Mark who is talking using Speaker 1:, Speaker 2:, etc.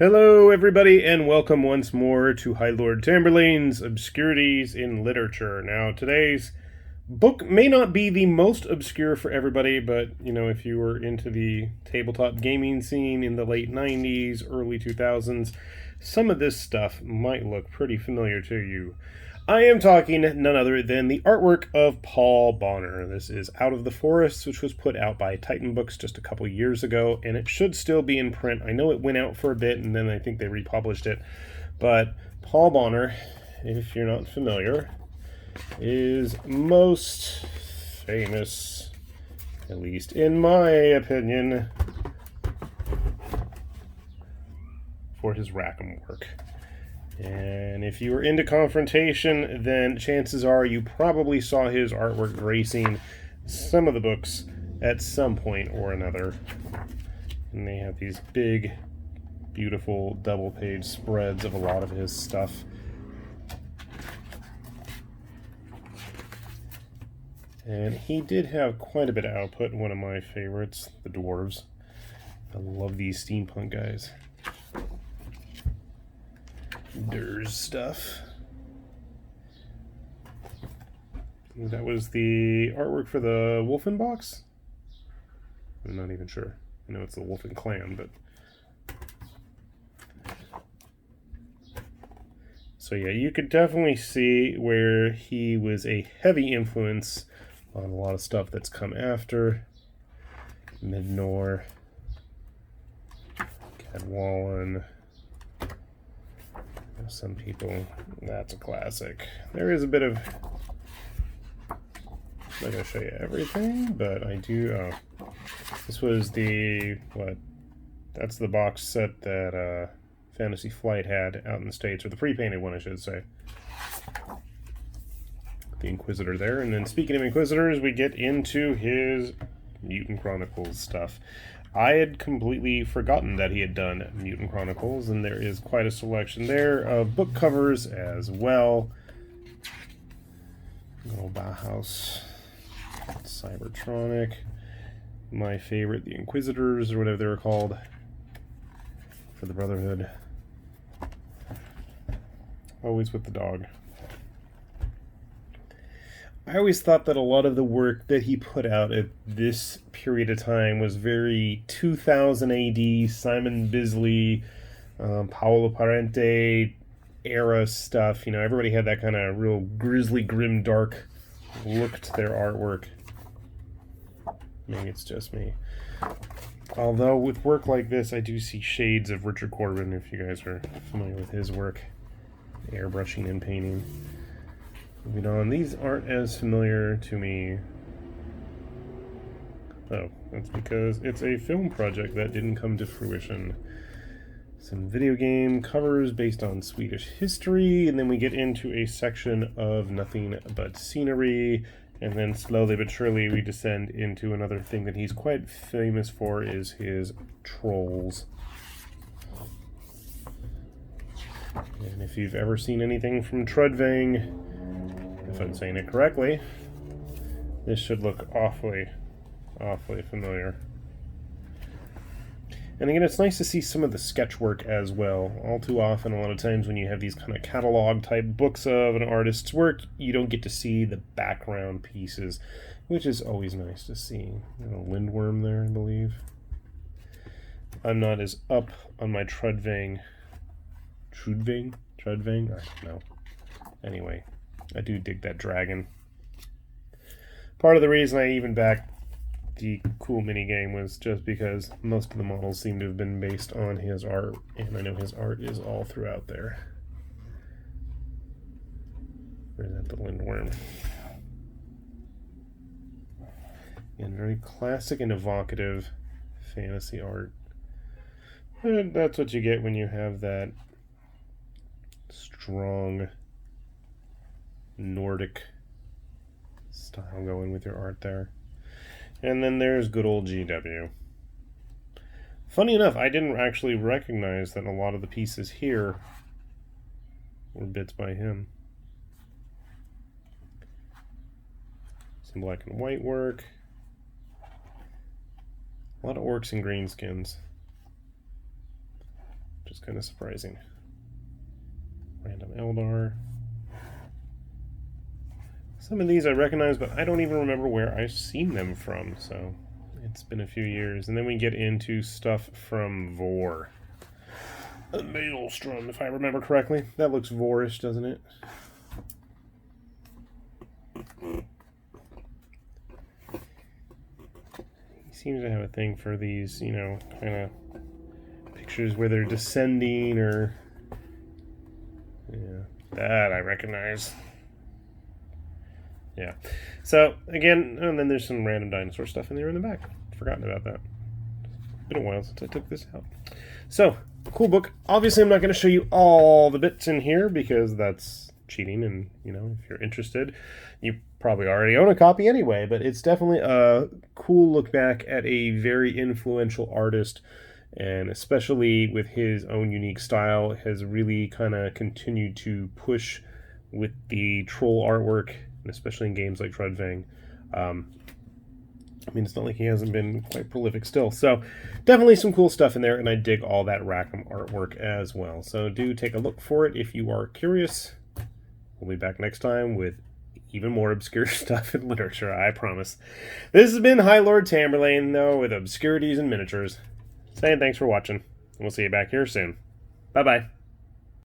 Speaker 1: Hello, everybody, and welcome once more to High Lord Tamberlane's Obscurities in Literature. Now, today's book may not be the most obscure for everybody, but, if you were into the tabletop gaming scene in the late 90s, early 2000s, some of this stuff might look pretty familiar to you. I am talking none other than the artwork of Paul Bonner. This is Out of the Forests, which was put out by Titan Books just a couple years ago, and it should still be in print. I know it went out for a bit, and then I think they republished it. But Paul Bonner, if you're not familiar, is most famous, at least in my opinion, for his Rackham work. And if you were into Confrontation, then chances are you probably saw his artwork gracing some of the books at some point or another. And they have these big, beautiful double-page spreads of a lot of his stuff. And he did have quite a bit of output. One of my favorites, the Dwarves. I love these steampunk guys. Durs stuff. That was the artwork for the Wolfen box? I'm not even sure. I know it's the Wolfen clan, but... So yeah, you could definitely see where he was a heavy influence on a lot of stuff that's come after. Midnor, Cadwallon. Some people, that's a classic. There is a bit of... I'm not going to show you everything, but I do... this was the... That's the box set that Fantasy Flight had out in the States, or the pre-painted one, I should say. The Inquisitor there. And then speaking of Inquisitors, we get into his Mutant Chronicles stuff. I had completely forgotten that he had done Mutant Chronicles, and there is quite a selection there of book covers as well. Little Bauhaus, Cybertronic, my favorite, the Inquisitors, or whatever they were called, for the Brotherhood. Always with the dog. I always thought that a lot of the work that he put out at this period of time was very 2000 AD, Simon Bisley, Paolo Parente era stuff. Everybody had that kind of real grisly, grim, dark look to their artwork. Maybe it's just me. Although with work like this, I do see shades of Richard Corbin, if you guys are familiar with his work. Airbrushing and painting. Moving on, these aren't as familiar to me. Oh, that's because it's a film project that didn't come to fruition. Some video game covers based on Swedish history, and then we get into a section of nothing but scenery, and then slowly but surely we descend into another thing that he's quite famous for, is his trolls. And if you've ever seen anything from Trudvang, if I'm saying it correctly, this should look awfully familiar. And again, it's nice to see some of the sketch work as well. All too often, a lot of times when you have these kind of catalog type books of an artist's work, you don't get to see the background pieces, which is always nice to see. A lindworm there, I believe. I'm not as up on my Trudvang. I don't know. Anyway. I do dig that dragon. Part of the reason I even backed the cool minigame was just because most of the models seem to have been based on his art, and I know his art is all throughout there. Where's that, the lindworm? And very classic and evocative fantasy art. And that's what you get when you have that strong Nordic style going with your art there. And then there's good old GW. Funny enough, I didn't actually recognize that a lot of the pieces here were bits by him. Some black and white work. A lot of orcs and greenskins. which is kind of surprising. Random Eldar. Some of these I recognize, but I don't even remember where I've seen them from, so it's been a few years. And then we get into stuff from Vor. A Maelstrom, if I remember correctly. That looks Vorish, doesn't it? He seems to have a thing for these, you know, kind of pictures where they're descending, or... yeah, that I recognize. Yeah. So, again, and then there's some random dinosaur stuff in there in the back. Forgotten about that. It's been a while since I took this out. So, cool book. Obviously, I'm not going to show you all the bits in here because that's cheating, and, you know, if you're interested, you probably already own a copy anyway, but it's definitely a cool look back at a very influential artist, and especially with his own unique style, has really kind of continued to push with the troll artwork, and especially in games like Trudvang. I mean, it's not like he hasn't been quite prolific still. So definitely some cool stuff in there, and I dig all that Rackham artwork as well. So do take a look for it if you are curious. We'll be back next time with even more obscure stuff in literature, I promise. This has been High Lord Tamberlane, though, with Obscurities and Miniatures. Saying thanks for watching, and we'll see you back here soon. Bye-bye.